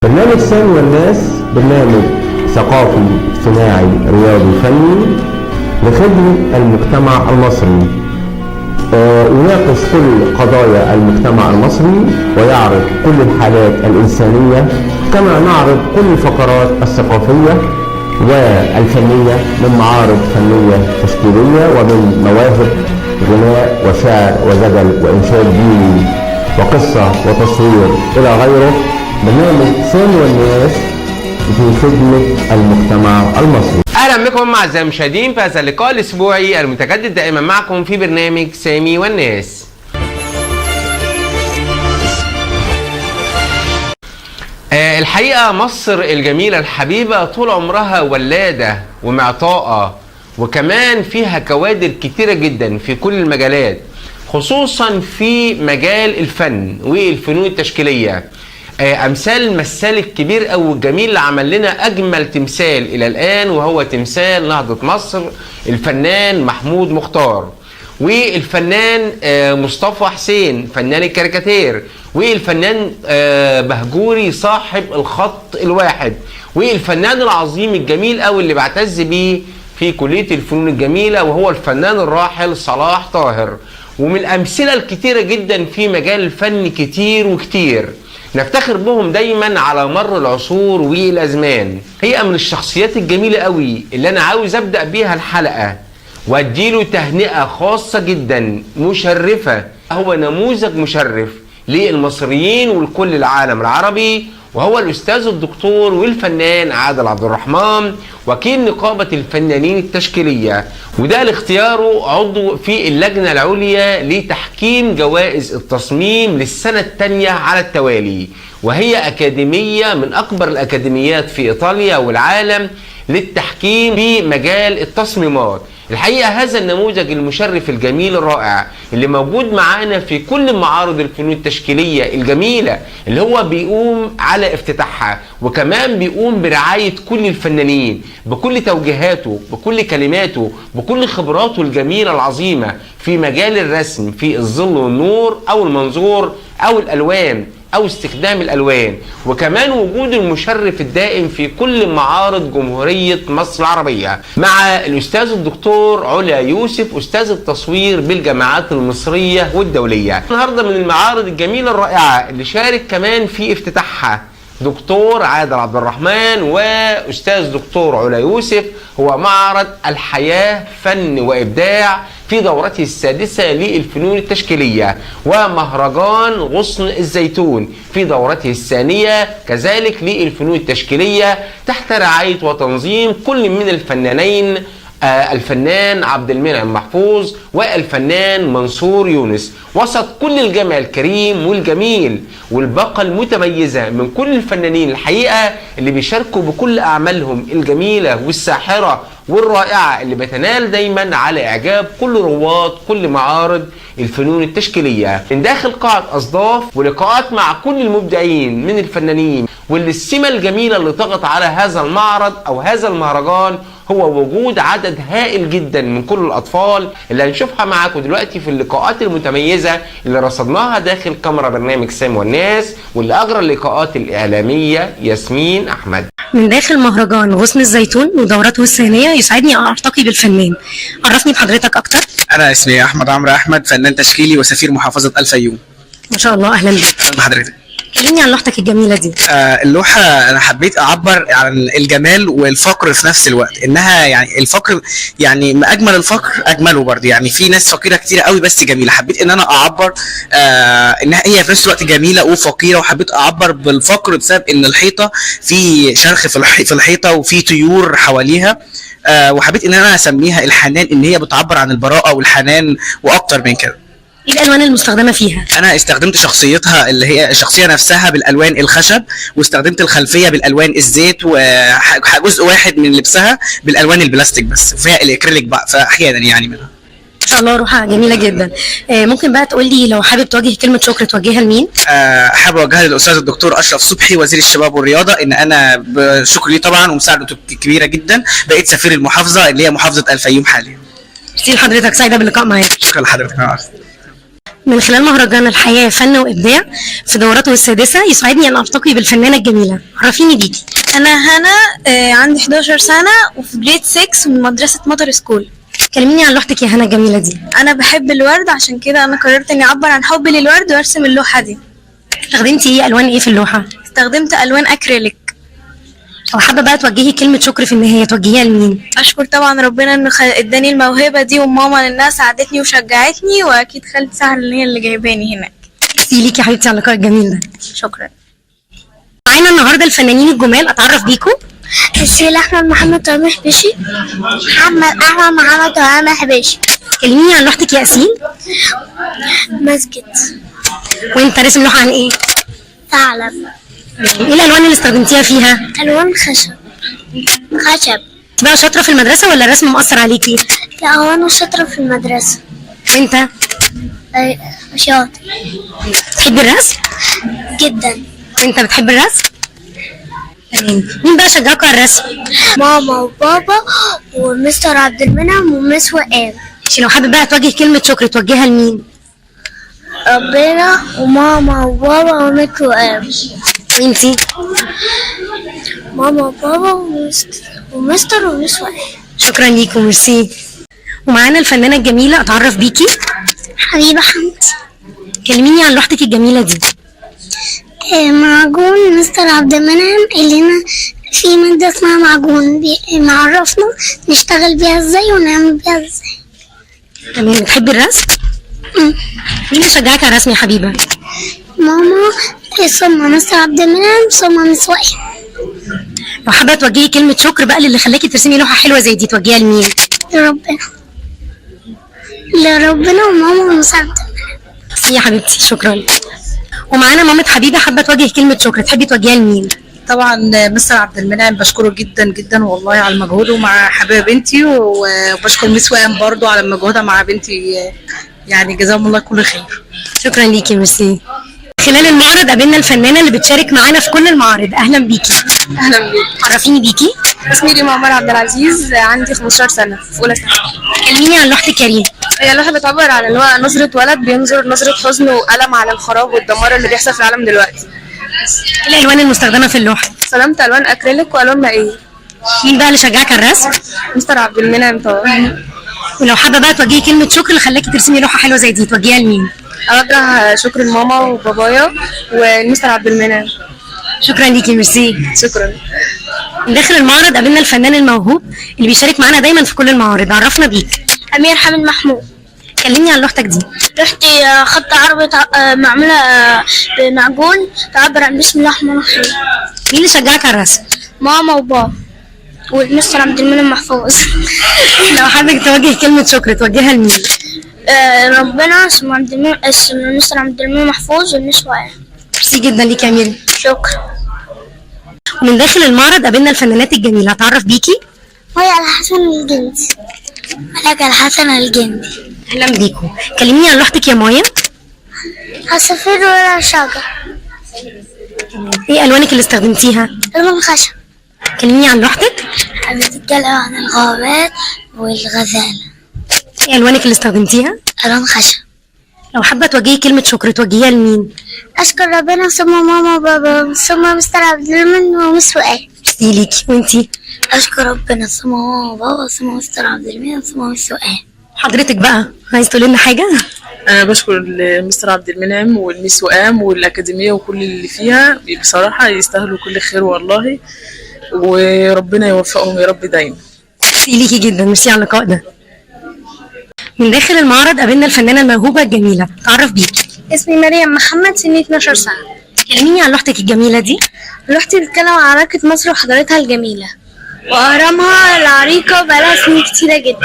برنامج سامي والناس برنامج ثقافي اجتماعي رياضي فني لخدمة المجتمع المصري، يناقش كل قضايا المجتمع المصري ويعرض كل الحالات الإنسانية، كما نعرض كل الفقرات الثقافية والفنية من معارض فنية تشكيلية ومن مواهب غناء وشعر وجدل وإنشاد ديني وقصة وتصوير إلى غيره. برنامج سامي والناس في خدمة المجتمع المصري. اهلا بكم اعزائي المشاهدين في هذا اللقاء الاسبوعي المتجدد دائما معكم في برنامج سامي والناس. الحقيقة مصر الجميلة الحبيبة طول عمرها ولادة ومعطاءة، وكمان فيها كوادر كتيرة جدا في كل المجالات، خصوصا في مجال الفن والفنون التشكيلية. امثال المثال الكبير او الجميل اللي عمل لنا اجمل تمثال الى الان، وهو تمثال نهضة مصر، الفنان محمود مختار، والفنان مصطفى حسين فنان الكاريكاتير، والفنان بهجوري صاحب الخط الواحد، والفنان العظيم الجميل قوي اللي بعتز بيه في كلية الفنون الجميلة وهو الفنان الراحل صلاح طاهر. ومن الامثلة الكتيرة جدا في مجال الفن كتير وكتير نفتخر بهم دايما على مر العصور والازمان. هي من الشخصيات الجميلة قوي اللي انا عاوز ابدأ بيها الحلقة واديله تهنئة خاصة جدا مشرفة. هو نموذج مشرف للمصريين ولكل العالم العربي، وهو الاستاذ الدكتور والفنان عادل عبد الرحمن، وكيل نقابة الفنانين التشكيلية، وده لاختياره عضو في اللجنة العليا لتحكيم جوائز التصميم للسنة الثانية على التوالي، وهي أكاديمية من أكبر الأكاديميات في إيطاليا والعالم للتحكيم في مجال التصميمات. الحقيقة هذا النموذج المشرف الجميل الرائع اللي موجود معانا في كل معارض الفنون التشكيلية الجميلة اللي هو بيقوم على افتتاحها، وكمان بيقوم برعاية كل الفنانين بكل توجيهاته بكل كلماته بكل خبراته الجميلة العظيمة في مجال الرسم، في الظل والنور أو المنظور أو الألوان أو استخدام الألوان، وكمان وجود المشرف الدائم في كل معارض جمهورية مصر العربية مع الأستاذ الدكتور علا يوسف أستاذ التصوير بالجامعات المصرية والدولية. النهاردة من المعارض الجميلة الرائعة اللي شارك كمان في افتتاحها دكتور عادل عبد الرحمن وأستاذ دكتور علا يوسف هو معرض الحياة فن وإبداع في دورته السادسة للفنون التشكيلية، ومهرجان غصن الزيتون في دورته الثانية كذلك للفنون التشكيلية تحت رعاية وتنظيم كل من الفنانين الفنان عبد المنعم محفوظ والفنان منصور يونس، وسط كل الجمع الكريم والجميل والباقة المتميزة من كل الفنانين الحقيقة اللي بيشاركوا بكل أعمالهم الجميلة والساحرة والرائعة اللي بتنال دايما على إعجاب كل رواد كل معارض الفنون التشكيلية من داخل قاعة أصداف، ولقاءات مع كل المبدعين من الفنانين. واللي السمة الجميلة اللي طغت على هذا المعرض أو هذا المهرجان هو وجود عدد هائل جدا من كل الأطفال اللي هنشوفها معاكم دلوقتي في اللقاءات المتميزة اللي رصدناها داخل كاميرا برنامج سامي والناس، واللي أجرى اللقاءات الإعلامية ياسمين أحمد. من داخل مهرجان غصن الزيتون ودورته الثانية يسعدني أن ألتقي بالفنان. عرفني بحضرتك أكتر. أنا اسمي أحمد عمرو أحمد، فنان تشكيلي وسفير محافظة الفيوم. ما شاء الله، أهلا بك. أهلا بحضرتك. كلمني عن لوحتك الجميلة دي. اللوحة أنا حبيت أعبر عن الجمال والفقر في نفس الوقت، إنها يعني الفقر يعني ما أجمل الفقر أجمله برضه، يعني في ناس فقيرة كتير قوي بس جميلة. حبيت إن أنا أعبر إنها هي في نفس الوقت جميلة وفقيرة، وحبيت أعبر بالفقر بسبب إن الحيطة في شرخ في الحيطة وفي طيور حواليها، وحبيت إن أنا أسميها الحنان، إن هي بتعبر عن البراءة والحنان وأكتر من كده. ايه الالوان المستخدمه فيها؟ انا استخدمت شخصيتها اللي هي الشخصيه نفسها بالالوان الخشب، واستخدمت الخلفيه بالالوان الزيت، وجزء واحد من لبسها بالالوان البلاستيك بس، وفيها الاكريليك بقى فاحيانا يعني منها. ما شاء الله، روحها جميله جدا. ممكن بقى تقول لي لو حابب توجه كلمه شكر توجهها لمين؟ حابب اوجهها للاستاذ الدكتور اشرف صبحي وزير الشباب والرياضه، ان انا بشكر ليه طبعا ومساعدته كبيره جدا بقيت سفير المحافظه اللي هي محافظه الفيوم حاليا. ميرسي لحضرتك، سعيده باللقاء معاك. شكرا لحضرتك. من خلال مهرجان الحياة فن وإبداع في دوراته السادسة يسعدني أن ألتقي بالفنانة الجميلة. عرفيني بيكي. أنا هنا، عندي 11 سنة وفي جريد 6 من مدرسة مطر سكول. كلميني عن لوحتك يا هنا الجميلة دي. أنا بحب الورد، عشان كده أنا قررت إني أعبر عن حبي للورد وأرسم اللوحة دي. استخدمتي إيه ألوان إيه في اللوحة؟ استخدمت ألوان أكريليك. لو حابة بقى توجهي كلمة شكر في النهاية توجهيها لمين؟ أشكر طبعا ربنا إنه اداني الموهبة دي، وماما لأنها ساعدتني وشجعتني، وأكيد خالتي سهر اللي هي اللي جايباني هناك. ميرسي ليكي يا حبيبتي على اللقاء الجميل ده. شكرا. معانا النهارده الفنانين الجمال، أتعرف بيكم. السيد أحمد محمد طعيم حبيشي. محمد طعيم حبيشي. كلميني عن لوحتك يا أسيل. مسجد. وأنت راسم لوحة عن إيه؟ ثعلب. إيه الألوان اللي استخدمتيها فيها؟ ألوان خشب. أنت بقى شاطرة في المدرسة ولا الرسم مؤثر عليكي؟ لا، هو أنا شاطرة في المدرسة. وأنت؟ شاطر. بتحبي الرسم؟ جدا. وأنت بتحب الرسم؟ تمام. مين بقى شجعكوا على الرسم؟ ماما وبابا ومستر عبد المنعم ومس وقام. لو حابب بقى توجه كلمة شكر توجهها لمين؟ ربنا وماما وبابا ومس وقام. وانتي؟ ماما وبابا ومستر ومس وقام. شكرا ليكم، ميرسي. ومعانا الفنانة الجميلة، أتعرف بيكي. حبيبة حمدي. كلميني عن لوحتك الجميلة دي. معجون مستر عبد المنعم اللي هنا في مادة اسمها معجون، معرفنا نشتغل بيها ازاي ونعمل بيها ازاي. تمام. بتحبي الرسم؟ مين اللي شجعك على الرسم يا حبيبة؟ ماما، ثم مستر عبد المنعم، ثم مس وائل. لو حابة توجهي كلمة شكر بقى للي خلاكي ترسمي لوحة حلوة زي دي توجهيها لمين؟ لربنا وماما ومستر عبد المنعم. يا حبيبتي شكرا. ومعانا مامة حبيبة، حابة توجه كلمة شكر تحبي توجهيها لمين؟ طبعا مستر عبد المنعم بشكره جدا جدا والله على مجهوده مع حبايب بنتي، وبشكر مس وائل برضو على مجهودها مع بنتي، يعني جزاهم الله كل خير. شكرا ليكي، ميرسي. خلال المعرض قابلنا الفنانة اللي بتشارك معانا في كل المعارض. أهلا بيكي. أهلا بيك. عرفيني بيكي. اسمي ريما عمر عبد العزيز، عندي 15 سنة في أولى ثانوي. كلميني عن لوحتك يا ريم. هي لوحة بتعبر عن اللي هو نظرة ولد بينظر نظرة حزن وألم على الخراب والدمار اللي بيحصل في العالم دلوقتي. ايه الألوان المستخدمة في اللوحة؟ استخدمت ألوان أكريليك وألوان مائية. مين بقى اللي شجعك على الرسم؟ مستر عبد المنعم طبعا. ولو حابة بقى توجهي كلمة شكر اللي خلاكي ترسمي لوحة حلوة زي دي توجهيها لمين؟ أوجه شكر لماما وبابايا والمستر عبد المنعم. شكرا ليكي، ميرسي. شكرا. من داخل المعرض قابلنا الفنان الموهوب اللي بيشارك معانا دايما في كل المعارض. عرفنا بيك. أمير حامد محمود. كلمني عن لوحتك دي. لوحتي خط عربي معمولة بمعجون تعبر عن بسم الله الرحمن الرحيم. مين اللي شجعك على الرسم؟ ماما وبابا والمستر عبد المنعم محفوظ. لو حابب توجه كلمة شكر توجهها لمين؟ ربنا، اسم عبد المنعم، اسم المستر عبد المنعم محفوظ والمس وائل. ميرسي جدا ليكي يا ميري. شكرا. ومن داخل المعرض قابلنا الفنانات الجميلة. اتعرف بيكي. مايا الحسن الجندي. ملك الحسن الجندي. اهلا بيكم. كلميني عن لوحتك يا مايا. عصافير ولا شجر. ايه الوانك اللي استخدمتيها؟ ألوان خشب. كلميني عن لوحتك. بتتكلم عن الغابات والغزالة. ايه الوانك اللي استخدمتيها؟ ألوان خشب. لو حابة توجهي كلمة شكر توجهيها لمين؟ أشكر ربنا ثم ماما وبابا ثم مستر عبد المنعم ومس وائل. ميرسي ليكي. وانتي؟ أشكر ربنا ثم ماما وبابا ثم مستر عبد المنعم ثم مس وائل. حضرتك بقى عايز تقولي لنا حاجة؟ أنا بشكر مستر عبد المنعم والميس وقام والأكاديمية وكل اللي فيها، بصراحة يستاهلوا كل خير والله، وربنا يوفقهم يا رب دايما. ميرسي ليكي جدا، ميرسي على اللقاء ده. من داخل المعرض قابلنا الفنانة الموهوبة الجميلة. تعرف بيكي. اسمي مريم محمد، سني 12 سنة. كلميني عن لوحتك الجميلة دي. لوحتي بتتكلم عن عراقة مصر وحضارتها الجميلة وأهرامها العريقة بقالها سنين كتيرة جدا.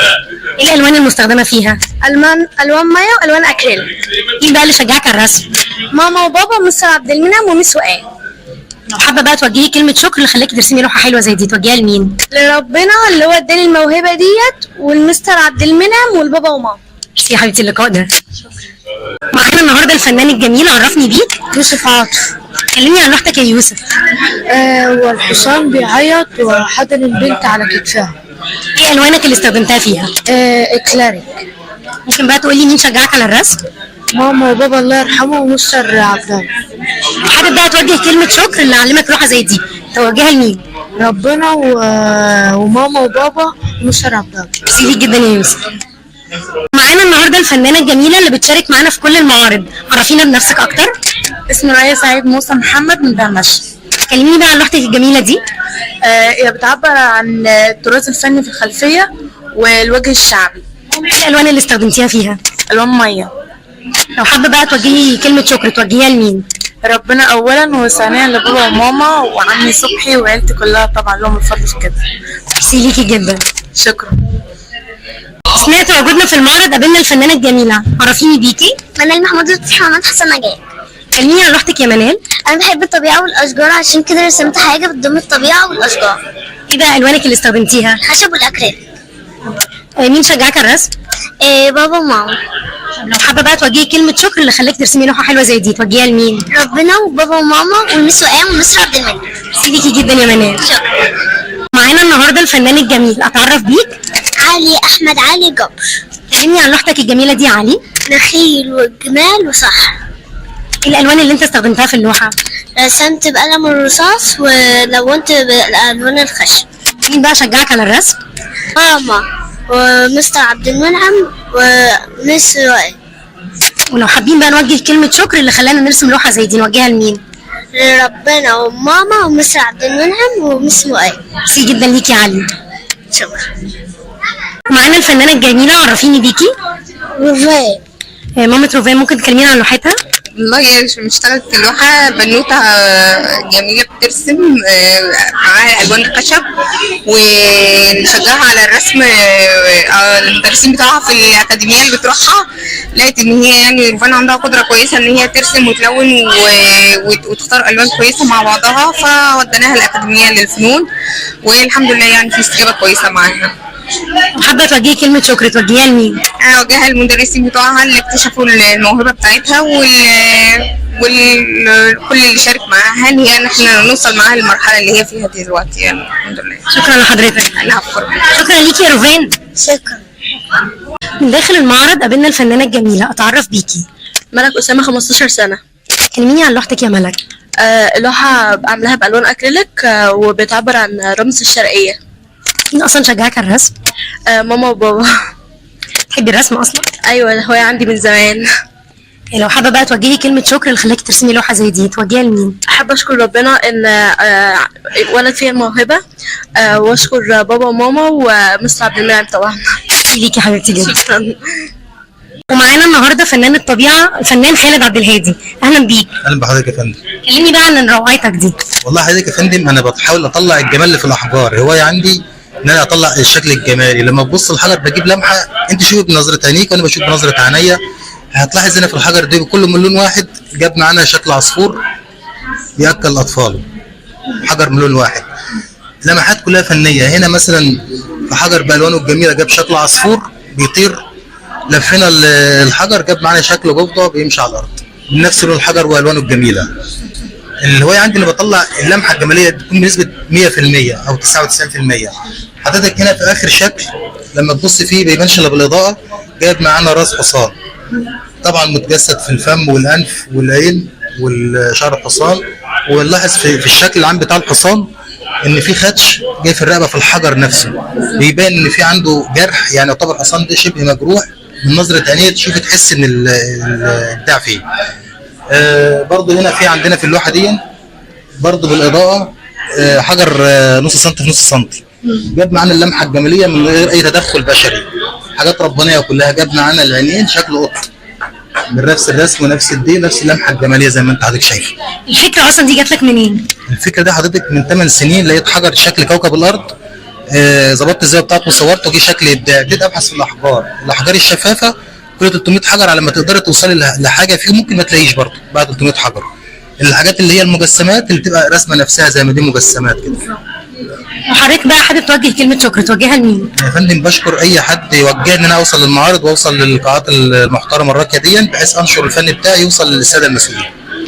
ايه الألوان المستخدمة فيها؟ ألوان مايا وألوان أكريليك. مين بقى اللي شجعك على الرسم؟ ماما وبابا ومستر عبد المنعم ومس وائل. لو حابة بقى توجهي كلمة شكر اللي خلاكي ترسمي لوحة حلوة زي دي توجهيها لمين؟ لربنا اللي هو اداني الموهبة ديت، والمستر عبد المنعم والبابا وماما. ميرسي يا حبيبتي اللقاء ده. معانا النهارده الفنان الجميل. عرفني بيك. يوسف عاطف. كلمني عن لوحتك يا يوسف. والحصان بيعيط وحضن البنت على كتفها. ايه الوانك اللي استخدمتها فيها؟ اكلاريك. ممكن بقى تقولي مين شجعك على الرسم؟ ماما وبابا الله يرحمه ومستر عبد الله. حابب بقى توجه كلمة شكر اللي علمك لوحة زي دي توجهها لمين؟ ربنا وماما وبابا ومستر عبد الله. ميرسي ليك جدا يا يوسف. معانا النهارده الفنانة الجميلة اللي بتشارك معانا في كل المعارض، عرفينا بنفسك أكتر. اسمي رؤية سعيد موسى محمد من دمشق. كلميني بقى عن لوحتك الجميلة دي. هي بتعبر عن التراث الفني في الخلفية والوجه الشعبي. ايه الألوان اللي استخدمتيها فيها؟ ألوان مية. لو حابة بقى توجهي كلمة شكر توجهيها لمين؟ ربنا أولا وثانيا لبابا وماما وعمي صبحي وعيلتي كلها طبعا لهم الفضل في كده. ميرسي ليكي جدا. شكرا. سمعت وجودنا في المعرض قابلنا الفنانة الجميلة، عرفيني بيكي. منال محمود محمد حسن نجاة. كلميني عن لوحتك يا منال. انا بحب الطبيعه والاشجار، عشان كده رسمت حاجه بتضم الطبيعه والاشجار. ايه بقى ألوانك اللي استخدمتيها؟ الخشب والاكريل. مين شجعك على الرسم؟ بابا وماما. لو حابة بقى توجهي كلمة شكر اللي خلاك ترسمي لوحة حلوة زي دي توجهيها لمين؟ ربنا وبابا وماما والمس وقام والمس عبد المنعم. ميرسي ليكي جدا يا منال. شكرا. معانا النهارده الفنان الجميل، اتعرف بيك؟ علي احمد علي جبر. كلمني عن لوحتك الجميله دي يا علي. نخيل والجمال وصحراء. ايه الالوان اللي انت استخدمتها في اللوحه؟ رسمت بقلم الرصاص ولونت بالالوان الخشب. مين بقى شجعك على الرسم؟ ماما ومستر عبد المنعم ومس وائل. ولو حابين بقى نوجه كلمه شكر اللي خلانا نرسم لوحه زي دي نوجهها لمين؟ لربنا وماما ومستر عبد المنعم ومس وائل. ميرسي جدا ليكي يا علي. شكرا. معانا الفنانه الجميله، عرفيني بيكي. رفاق. مامة رفاق، ممكن تكلمينا عن لوحتها؟ والله اشتغلت في لوحة بنوتة جميلة بترسم معاها ألوان الخشب، ونشجعها على الرسم. المدرسين بتاعها في الأكاديمية اللي بتروحها لقيت إن هي يعني رفان عندها قدرة كويسة إن هي ترسم وتلون وتختار ألوان كويسة مع بعضها، فوديناها الأكاديمية للفنون والحمد لله يعني في استجابة كويسة معاها. حابة توجهي كلمة شكر توجهيها لمين؟ أوجهها للمدرسين بتوعها اللي اكتشفوا الموهبة بتاعتها والكل اللي شارك معاها ان هي احنا نوصل معاها للمرحلة اللي هي فيها دلوقتي يعني الحمد لله. شكرا لحضرتك. شكرا ليكي يا رفان. شكرا. من داخل المعرض قابلنا الفنانة الجميلة، اتعرف بيكي. ملك أسامة 15 سنة. كلميني عن لوحتك يا ملك. لوحة عاملاها بألوان أكريليك وبتعبر عن رمز الشرقية. مين اصلا شجعك على الرسم؟ ماما وبابا. تحبي الرسم اصلا؟ ايوه هواية عندي من زمان. لو حابه بقى توجهي كلمه شكر اللي خلاكي ترسمي لوحه زي دي توجهيها لمين؟ احب اشكر ربنا ان ولد فيا الموهبه، واشكر بابا وماما ومستر عبد المنعم طبعا. ليكي يا حبيبتي جدا. شكرا. ومعانا النهارده فنان الطبيعه الفنان خالد عبد الهادي، اهلا بيك. اهلا بحضرتك يا فندم. كلمني بقى عن روعتك دي. والله حضرتك يا فندم انا بحاول اطلع الجمال اللي في الاحجار، هوايه عندي ان انا اطلع الشكل الجمالي. لما تبص الحجر بجيب لمحه انت شوفي بنظره عينيك وانا بشوف بنظره عينيا، هتلاحظ هنا في الحجر دي كله من لون واحد. جاب معانا شكل عصفور بياكل اطفاله، حجر من لون واحد. لمحات كلها فنيه. هنا مثلا في حجر بالوانه الجميله جاب شكل عصفور بيطير، لفينا الحجر جاب معانا شكل ضفدع بيمشي على الارض من نفس لون الحجر والوانه الجميله. الهوايه عندي اللي بطلع اللمحه الجماليه تكون بنسبه 100% او 99%. حضرتك هنا في اخر شكل لما تبص فيه بيبانش الا بالاضاءه، جايب معانا راس حصان طبعا متجسد في الفم والانف والعين والشعر الحصان. ونلاحظ في الشكل العام بتاع الحصان ان في خدش جاي في الرقبه في الحجر نفسه، بيبان ان في عنده جرح، يعني يعتبر الحصان ده شبه مجروح. من نظره عينيه تشوف تحس ان البتاع فيه. برضه هنا في عندنا في اللوحه دي برضه بالاضاءه حجر نص سنتي في نص سنتي، جاب معانا اللمحه الجماليه من غير اي تدخل بشري، حاجات ربانيه كلها. جاب معانا العينين شكل قط من نفس الرسم ونفس الدين نفس اللمحه الجماليه زي ما انت حضرتك شايفه. الفكره اصلا دي جات لك منين؟ الفكره دي حضرتك من 8 سنين لقيت حجر شكل كوكب الارض، ظبطت الزاويه بتاعته وصورته وجي شكل ابداع. ابتديت ابحث في الاحجار الشفافه كل 300 حجر على ما تقدري توصلي لحاجه فيه ممكن ما تلاقيش برضه بعد 300 حجر. الحاجات اللي هي المجسمات اللي بتبقى رسمه نفسها زي ما دي مجسمات كده. وحضرتك بقى حابب توجه كلمه شكر توجهها لمين؟ يا فندم بشكر اي حد يوجهني ان انا اوصل للمعارض واوصل للقاعات المحترمه الراقيه دي بحيث انشر الفن بتاعي يوصل للساده المسؤولين.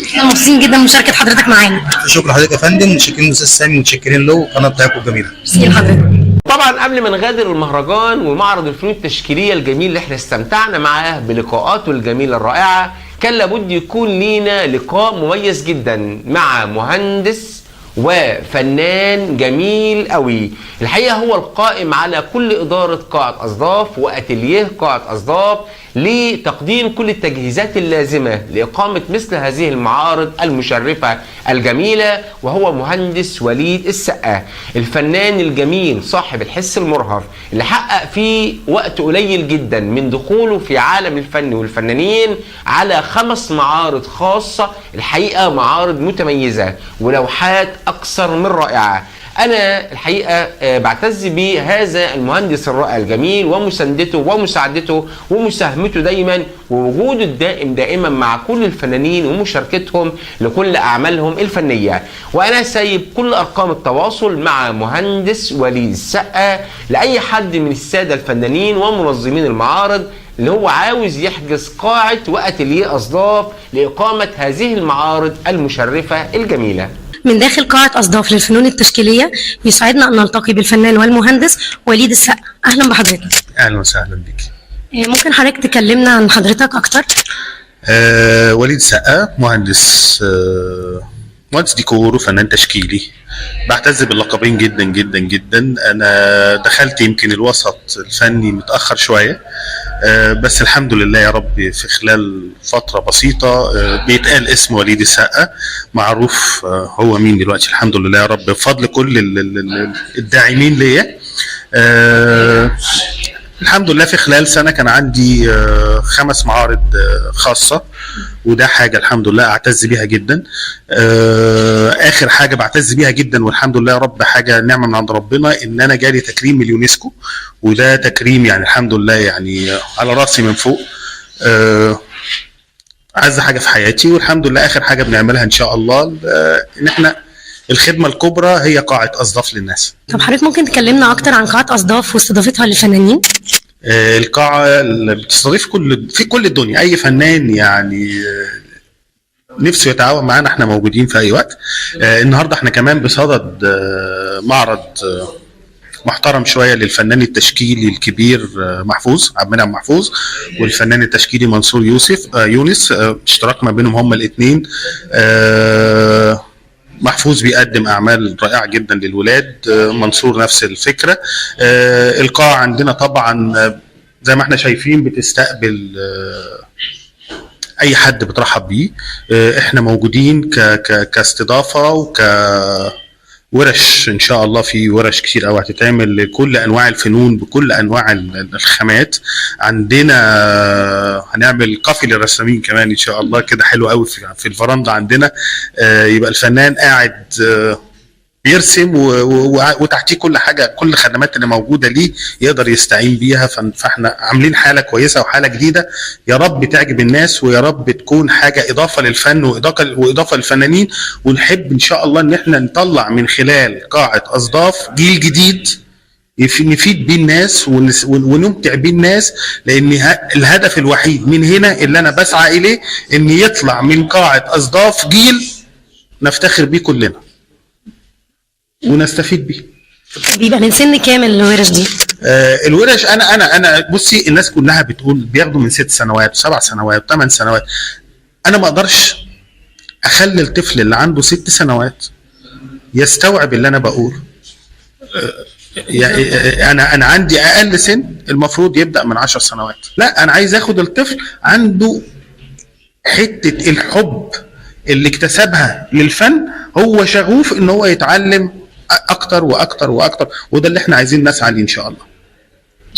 احنا مبسوطين جدا بمشاركه حضرتك معانا. شكرا لحضرتك يا فندم، متشكرين الاستاذ سامي ومتشكرين له والقناه بتاعتكم الجميله. ميرسي لحضرتك. طبعا قبل ما نغادر المهرجان ومعرض الفنون التشكيليه الجميل اللي احنا استمتعنا معاه بلقاءاته الجميله الرائعه، كان لابد يكون لينا لقاء مميز جدا مع مهندس وفنان جميل قوي. الحقيقه هو القائم على كل اداره قاعه اصداف واتيليه قاعه اصداف لتقديم كل التجهيزات اللازمه لاقامه مثل هذه المعارض المشرفه الجميله، وهو مهندس وليد السقا، الفنان الجميل صاحب الحس المرهف اللي حقق في وقت قليل جدا من دخوله في عالم الفن والفنانين على 5 معارض خاصه، الحقيقه معارض متميزه ولوحات اكثر من رائعه. أنا الحقيقة بعتز بهذا المهندس الرائع الجميل ومساندته ومساعدته ومساهمته دايما ووجوده الدائم دائما مع كل الفنانين ومشاركتهم لكل أعمالهم الفنية. وأنا سايب كل أرقام التواصل مع مهندس وليد السقا لأي حد من السادة الفنانين ومنظمين المعارض اللي هو عاوز يحجز قاعة وأتيليه أصداف لإقامة هذه المعارض المشرفة الجميلة. من داخل قاعة أصداف للفنون التشكيلية يسعدنا أن نلتقي بالفنان والمهندس وليد السقا. أهلا بحضرتك. أهلا وسهلا بك. ممكن حضرتك تكلمنا عن حضرتك أكتر؟ وليد السقا مهندس مهندس ديكور وفنان تشكيلي. بعتز باللقبين جدا جدا جدا. أنا دخلت يمكن الوسط الفني متأخر شوية، بس الحمد لله يا رب في خلال فترة بسيطة بيتقال اسم وليد السقا، معروف هو مين دلوقتي الحمد لله يا رب بفضل كل الداعمين ليا. الحمد لله في خلال سنة كان عندي 5 معارض خاصة، وده حاجة الحمد لله أعتز بيها جدا. آخر حاجة بعتز بيها جدا والحمد لله يا رب حاجة نعمة من عند ربنا، إن أنا جالي تكريم من اليونسكو، وده تكريم يعني الحمد لله يعني على راسي من فوق. أعز حاجة في حياتي، والحمد لله آخر حاجة بنعملها إن شاء الله إن إحنا الخدمة الكبرى هي قاعة أصداف للناس. طب حضرتك ممكن تكلمنا أكتر عن قاعة أصداف واستضافتها للفنانين؟ القاعة اللي بتستضيف في كل الدنيا أي فنان يعني نفسه يتعاون معانا، احنا موجودين في أي وقت. النهاردة احنا كمان بصدد معرض محترم شوية للفنان التشكيلي الكبير محفوظ عبد المنعم محفوظ، والفنان التشكيلي منصور يونس، اشتراك ما بينهم هما الاثنين. محفوظ بيقدم اعمال رائعه جدا للولاد، منصور نفس الفكره. القاعه عندنا طبعا زي ما احنا شايفين بتستقبل اي حد بترحب بيه. احنا موجودين كاستضافه ورش ان شاء الله، في ورش كتير قوي هتتعمل لكل انواع الفنون بكل انواع الخامات. عندنا هنعمل كافي للرسامين كمان ان شاء الله، كده حلو قوي في الفرندا عندنا. يبقى الفنان قاعد بيرسم وتحتيه كل حاجه، كل الخدمات اللي موجوده ليه يقدر يستعين بيها. فاحنا عاملين حاله كويسه وحاله جديده يا رب تعجب الناس، ويا رب تكون حاجه اضافه للفن واضافه للفنانين. ونحب ان شاء الله ان احنا نطلع من خلال قاعه اصداف جيل جديد نفيد بيه الناس ونمتع بيه الناس، لان الهدف الوحيد من هنا اللي انا بسعى اليه ان يطلع من قاعه اصداف جيل نفتخر بيه كلنا ونستفيد بيه. بيبقى من سن كام الورش دي؟ الورش انا بصي، الناس كلها بتقول بياخدوا من 6 سنوات 7 سنوات 8 سنوات. انا ما اقدرش اخلي الطفل اللي عنده 6 سنوات يستوعب اللي انا بقوله. انا عندي اقل سن المفروض يبدا من 10 سنوات. لا، انا عايز اخد الطفل عنده حته الحب اللي اكتسبها للفن، هو شغوف ان هو يتعلم اكتر واكتر واكتر، وده اللي احنا عايزين نسعى ليه ان شاء الله.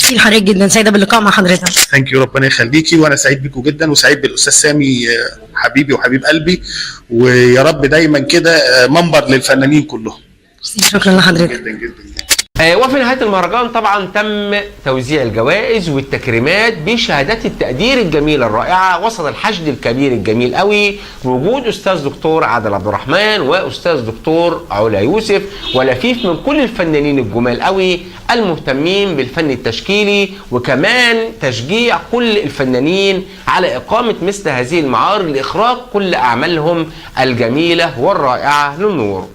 ميرسي حضرتك جدا، سعيده باللقاء مع حضرتك. ثانك يو، ربنا يخليكي، وانا سعيد بيكم جدا وسعيد بالاستاذ سامي حبيبي وحبيب قلبي، ويا رب دايما كده منبر للفنانين كلهم. شكرا لحضرتك جدا جدا. وفي نهاية المهرجان طبعا تم توزيع الجوائز والتكريمات بشهادات التقدير الجميلة الرائعة وسط الحشد الكبير الجميل قوي، بوجود أستاذ دكتور عادل عبد الرحمن وأستاذ دكتور علا يوسف ولفيف من كل الفنانين الجمال قوي المهتمين بالفن التشكيلي، وكمان تشجيع كل الفنانين على إقامة مثل هذه المعارض لإخراج كل أعمالهم الجميلة والرائعة للنور.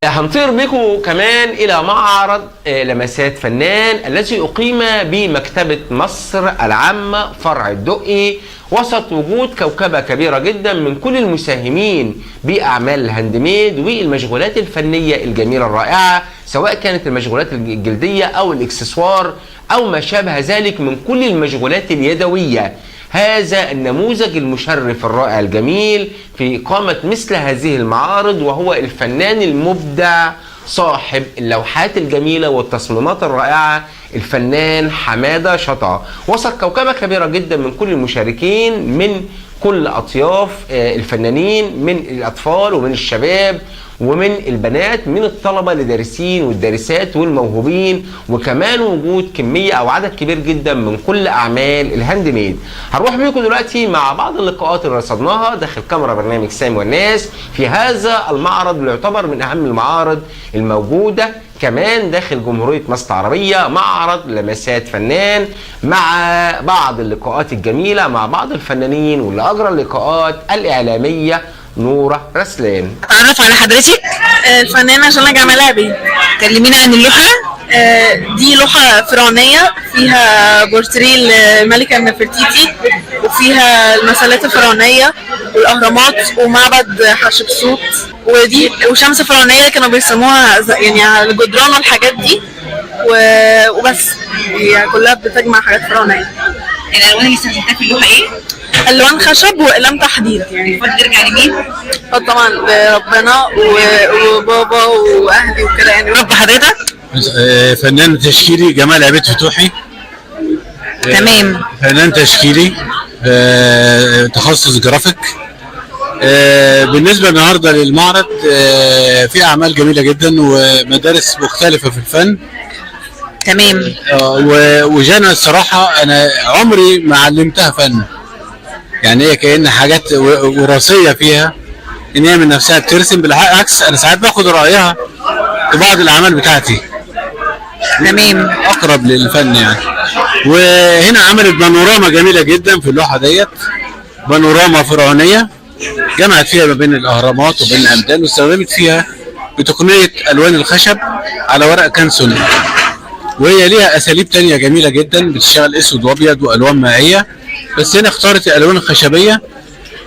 هنطير بكم كمان إلى معرض لمسات فنان الذي أقيم بمكتبة مصر العامة فرع الدقي وسط وجود كوكبة كبيرة جدا من كل المساهمين بأعمال الهاند ميد والمشغولات الفنية الجميلة الرائعة، سواء كانت المشغولات الجلدية أو الإكسسوار أو ما شابه ذلك من كل المشغولات اليدوية. هذا النموذج المشرف الرائع الجميل في إقامة مثل هذه المعارض وهو الفنان المبدع صاحب اللوحات الجميلة والتصميمات الرائعة الفنان حمادة شطة، وسط كوكبة كبيرة جدا من كل المشاركين من كل أطياف الفنانين، من الأطفال ومن الشباب ومن البنات، من الطلبة لدارسين والدارسات والموهوبين، وكمان وجود كمية أو عدد كبير جدا من كل أعمال الهاند ميد. هنروح بيكم دلوقتي مع بعض اللقاءات اللي رصدناها داخل كاميرا برنامج سامي والناس في هذا المعرض اللي يعتبر من أهم المعارض الموجودة كمان داخل جمهورية مصر العربية، معرض لمسات فنان، مع بعض اللقاءات الجميلة مع بعض الفنانين واللي أجرى اللقاءات الإعلامية نورة رسلان. اتعرف على حضرتك. الفنانة جنى جمالابي. كلمينا عن اللوحة. دي لوحة فرعونية فيها بورتريه الملكة نفرتيتي وفيها المسلات الفرعونية والأهرامات ومعبد حتشبسوت، ودي وشمس فرعونية كانوا بيرسموها يعني على الجدران والحاجات دي وبس، هي كلها بتجمع حاجات فرعونية. الألوان اللي استخدمتها في اللوحة إيه؟ ألوان خشب وأقلام تحديد. يعني بترجع لمين؟ طبعا لربنا وبابا وأهلي وكده يعني. رب حضرتك؟ فنان تشكيلي جمال عبيد فتوحي. تمام. فنان تشكيلي تخصص جرافيك. بالنسبة النهاردة للمعرض في أعمال جميلة جدا ومدارس مختلفة في الفن. تمام. وجانا الصراحة أنا عمري ما علمتها فن، يعني هي كأن حاجات وراثية فيها، إن هي من نفسها بترسم. بالعكس أنا ساعات باخد رأيها في بعض الأعمال بتاعتي. تمام. أقرب للفن يعني. وهنا عملت بانوراما جميلة جدا في اللوحة ديت، بانوراما فرعونية جمعت فيها ما بين الأهرامات وبين الأمدان، واستخدمت فيها بتقنية ألوان الخشب على ورق كانسون، وهي ليها أساليب تانية جميلة جدا بتشتغل أسود وأبيض وألوان مائية، بس هنا اختارت الألوان الخشبية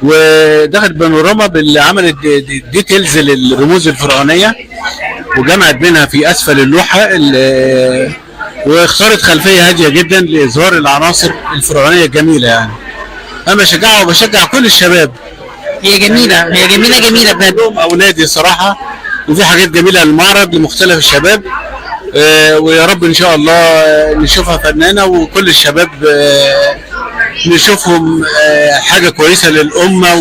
ودخلت بانوراما باللي عملت ديتيلز للرموز الفرعونية وجمعت بينها في أسفل اللوحة، واختارت خلفية هادية جدا لإظهار العناصر الفرعونية الجميلة. يعني أنا بشجعها وبشجع كل الشباب. هي جميلة، هي جميلة جميلة بجد. أولادي صراحة، وفي حاجات جميلة للمعرض لمختلف الشباب، ويا رب إن شاء الله نشوفها فنانة وكل الشباب نشوفهم حاجة كويسة للأمة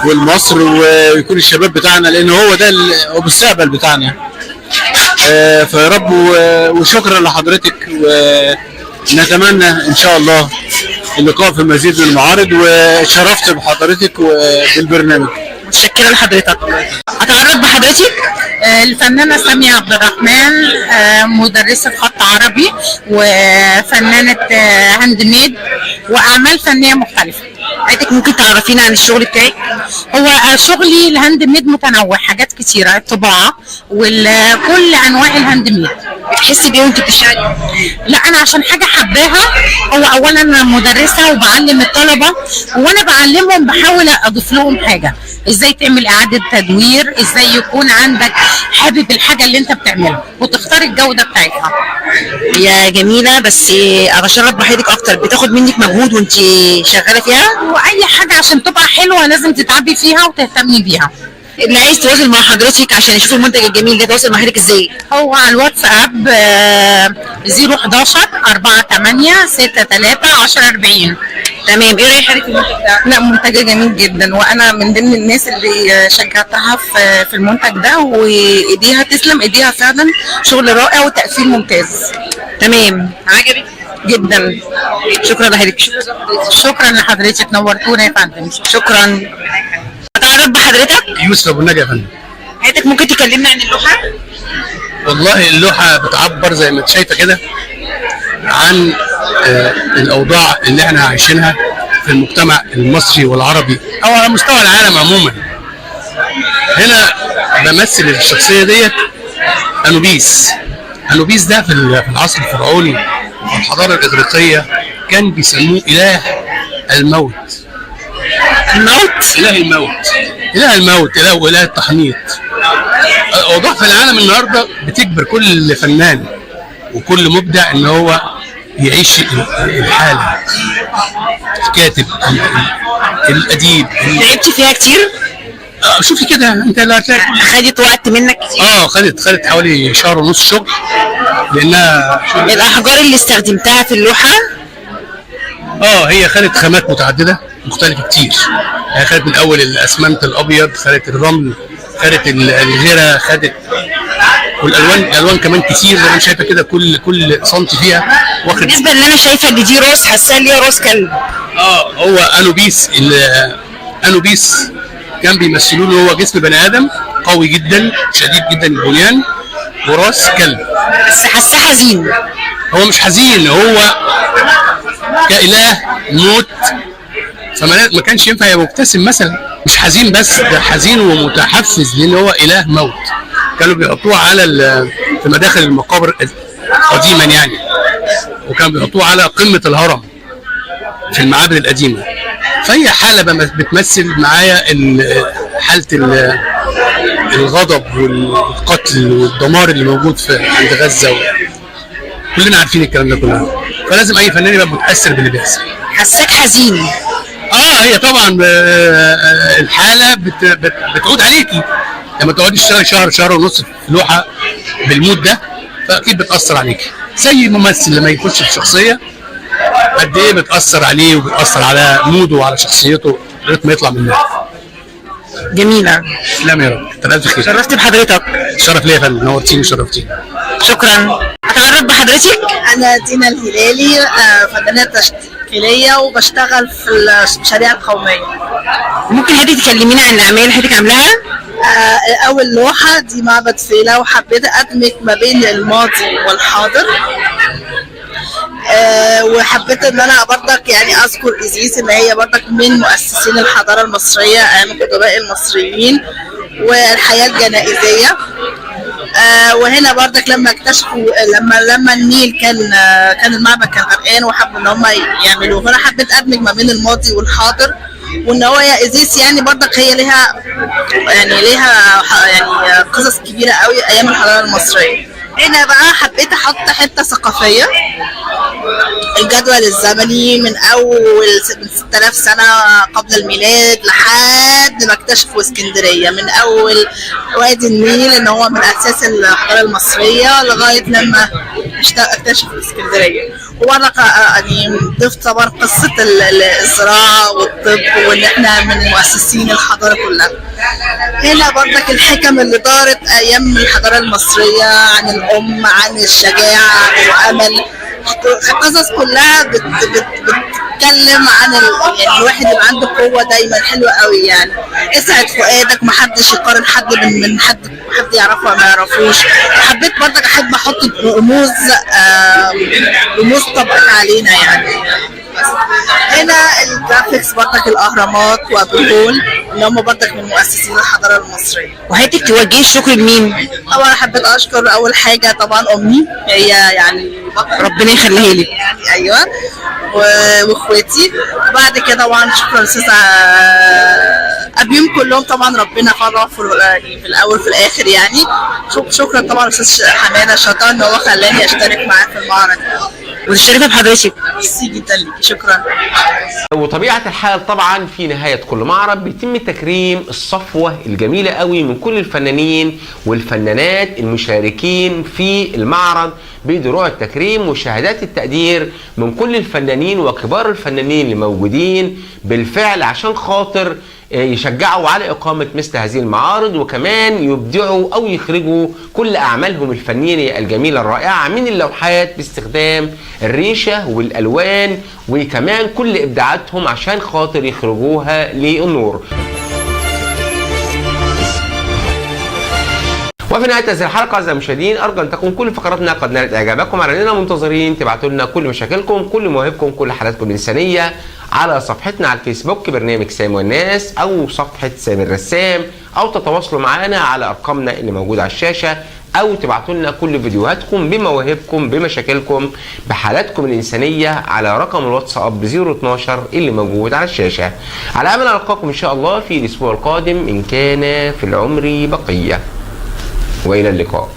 والمصر، ويكون الشباب بتاعنا لأن هو ده المستقبل بتاعنا. فيا رب وشكرا لحضرتك، ونتمنى إن شاء الله اللقاء في مزيد من المعارض، وشرفت بحضرتك وبالبرنامج. متشكرة لحضرتك. أتعرف بحضرتك؟ الفنانة سامية عبد الرحمن، مدرسة خط عربي وفنانة هاند ميد وأعمال فنية مختلفة. حضرتك ممكن تعرفينا عن الشغل بتاعك؟ هو شغلي الهاند ميد متنوع، حاجات كتيرة، الطباعة وكل أنواع الهاند ميد. بتحسي بيه وأنت بتشتغلي؟ لا، أنا عشان حاجة حباها. هو أولا أنا مدرسة وبعلم الطلبة، وأنا بعلمهم بحاول أضيف لهم حاجة، إزاي تعمل إعادة تدوير، إزاي يكون عندك حابب الحاجة اللي أنت بتعملها وتختار الجودة بتاعتها. هي جميلة، بس أشرف بحضرتك أكتر، بتاخد منك مجهود وأنت شغالة فيها؟ وأي حاجة عشان تبقى حلوة لازم تتعبي فيها وتهتمي بيها. اللي عايز يتواصل مع حضرتك عشان يشوف المنتج الجميل ده يتواصل مع حضرتك ازاي؟ هو على الواتساب 011 48 63 1040. تمام. ايه رايك حضرتك في المنتج ده؟ لا، منتج جميل جدا، وانا من ضمن الناس اللي شجعتها في المنتج ده، وايديها تسلم، ايديها فعلا شغل رائع وتقفيل ممتاز. تمام. عجبك جدا. شكرا لحضرتك. شكرا لحضرتك، نورتونا يا فندم. شكرا. اتعرف بحضرتك؟ يوسف ابو النجا يا فندم. حضرتك ممكن تكلمنا عن اللوحه؟ والله اللوحه بتعبر زي ما انت شايفه كده عن الاوضاع اللي احنا عايشينها في المجتمع المصري والعربي او على مستوى العالم عموما. هنا بمثل الشخصيه ديت انوبيس. انوبيس ده في العصر الفرعوني والحضاره الاغريقيه كان بيسموه اله الموت. اله الموت، اله الموت، اله التحنيط. اوضاع في العالم النهارده بتجبر كل فنان وكل مبدع ان هو يعيش الحاله. الكاتب، الاديب. لعبت فيها كتير؟ شوفي كده انت اللي هتلاقي خدت وقت منك كتير؟ خدت حوالي شهر ونص شغل، لانها الاحجار اللي استخدمتها في اللوحه هي خدت خامات متعدده مختلفه كتير. هي خدت من اول الاسمنت الابيض، خدت الرمل، خدت الغيره، خدت والالوان كمان كتير زي ما انت شايفه كده. كل سنتي فيها واخد. بالنسبه اللي انا شايفه ان دي راس، حاساها ليها راس كلب. هو انوبيس كان بيمثلوا له هو جسم بني ادم قوي جدا شديد جدا البنيان وراس كلب. بس حاساه حزين. هو مش حزين، هو كإله موت، فما كانش ينفع يبقى مبتسم مثلا. مش حزين بس، ده حزين ومتحفز لان هو اله موت. كانوا بيحطوه على في مداخل المقابر قديما يعني، وكانوا بيحطوه على قمه الهرم في المعابد القديمه. فهي حاله بتمثل معايا حاله الغضب والقتل والدمار اللي موجود عند غزه كلنا عارفين الكلام ده كله، فلازم اي فنان يبقى متاثر باللي بيحصل. حساك حزين. هي طبعا الحاله بتعود عليكي لما تقعدي تشتغلي شهر ونص في لوحه بالمود ده، فاكيد بتاثر عليكي. زي ممثل لما يخش في شخصيه قد ايه بتاثر عليه وبتاثر على موده وعلى شخصيته لغايه ما يطلع منها. جميله. تسلم يا رب. انت الف خير. شرفت بحضرتك. شرف ليا يا فندم، نورتيني وشرفتيني. شكرا. اتعرف بحضرتك؟ انا دينا الهلالي، فنانه تشكيليه وبشتغل في المشاريع القوميه. ممكن حضرتك تكلمينا عن الاعمال اللي حضرتك عاملاها؟ اول لوحه دي معبد فيلة، وحبيت ادمج ما بين الماضي والحاضر. وحبيت ان انا برضك يعني اذكر إيزيس ان هي برضك من مؤسسين الحضاره المصريه ايام القدماء المصريين والحياه الجنائزيه. وهنا برضك لما اكتشفوا لما النيل كان المعبد كان غرقان وحبوا ان هم يعملوه، فانا حبيت ادمج ما بين الماضي والحاضر، وان هو يا إيزيس يعني برضك هي ليها يعني قصص كبيره قوي ايام الحضاره المصريه. هنا بقى حبيت احط حته ثقافيه، الجدول الزمني من اول 6000 سنه قبل الميلاد لحد ما اكتشفوا اسكندريه، من اول وادي النيل ان هو من اساس الحضاره المصريه لغايه لما اكتشفوا اسكندريه. وبرضك يعني ضفت طبعا قصه الزراعه والطب وان احنا من مؤسسين الحضاره كلها. هنا برضك الحكم اللي دارت ايام الحضاره المصريه عن الام، عن الشجاعه، عن الامل. القصص كلها بتتكلم عن يعني الواحد يبقى عنده قوه دايما حلوه قوي يعني. اسعد فؤادك، محدش يقارن حد من حد يعرفه ما يعرفوش. حبيت برضك احط رموز طبقت علينا يعني. هنا الجرافيكس برضك الاهرامات وابو الهول اللي هم برضك من مؤسسين الحضاره المصريه. وحضرتك توجهي الشكر لمين؟ طبعا حبيت اشكر اول حاجه طبعا امي، هي يعني ربنا يخليها لك. يعني ايوه، واخواتي. وبعد كده طبعا شكرا للاستاذ ابيهم كلهم، طبعا ربنا فرح في الاول في الاخر يعني. شكرا طبعا للاستاذ حماده الشطار ان هو خلاني اشترك معاه في المعرض. وتشرفي بحضرتك. ميرسي جدا ليكي، شكرا. وطبيعة الحال طبعا في نهاية كل معرض بيتم تكريم الصفوة الجميلة قوي من كل الفنانين والفنانات المشاركين في المعرض بدروع التكريم وشهادات التقدير من كل الفنانين وكبار الفنانين اللي موجودين بالفعل عشان خاطر يشجعوا على إقامة مثل هذه المعارض، وكمان يبدعوا أو يخرجوا كل أعمالهم الفنية الجميلة الرائعة من اللوحات باستخدام الريشة والألوان وكمان كل إبداعاتهم عشان خاطر يخرجوها للنور. وفي نهايه هذه الحلقه اعزائي المشاهدين ارجو ان تكون كل فقراتنا قد نالت اعجابكم. علينا منتظرين تبعتوا لنا كل مشاكلكم، كل مواهبكم، كل حالاتكم الانسانيه على صفحتنا على الفيسبوك برنامج سامي والناس، او صفحه سامي الرسام، او تتواصلوا معنا على ارقامنا اللي موجوده على الشاشه، او تبعتوا لنا كل فيديوهاتكم بمواهبكم بمشاكلكم بحالاتكم الانسانيه على رقم الواتساب 012 اللي موجود على الشاشه. على امل القاكم ان شاء الله في الاسبوع القادم ان كان في العمر بقيه، والى اللقاء.